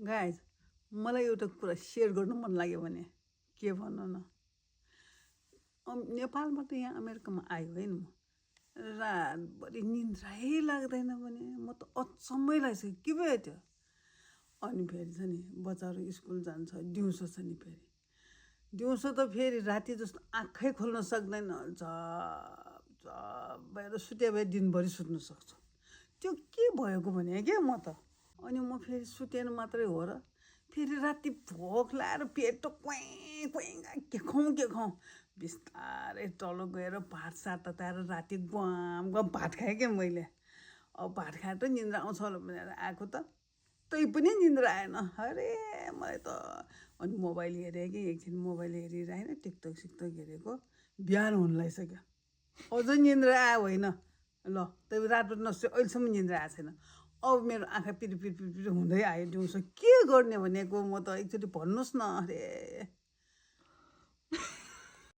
guys मलाई एउटा कुरा सेयर गर्नु मन लाग्यो भने के भन्नु न नेपालबाट यहाँ अमेरिकामा आयो है म रातभरि निन्द्रै लाग्दैन भने म त अचम्मै लागिसक्यो के भयो त्यो अनि फेरि छ नि बच्चाहरू स्कुल जान्छ दिउँसो छ नि फेरि दिउँसो त फेरि राति जस्तो आँखै खोल्न सक्दैन झप भएर सुत्यो भए दिनभरि सुत्नु सक्छ त्यो के भएको भने क्या म त अनि म फेरि सुतेन मात्रै हो र फेरि राति भोक लाएर पेट त क्वाइ क्वाइ के खाउँ बिस्तारै तल गएर भात सात तताएर राति गुवाम भात खाएँ क्या मैले अब भात खाएर त निन्द्रा आउँछ होला भनेर आएको त तै पनि निन्द्रा आएन अरे मलाई त अनि मोबाइल हेरेँ कि एकछिन मोबाइल हेरिरहेन टिकटक सिकटक हेरेको बिहान हुन लागिसक्यो अझ निन्द्रा आयो होइन ल त्यही रातभरि नसुत्यो अहिलेसम्म निन्द्रा आएको छैन अब मेरो आँखा पिर हुँदै आयो दिउँसो के गर्ने भनेको म त एकचोटि भन्नुहोस् न अरे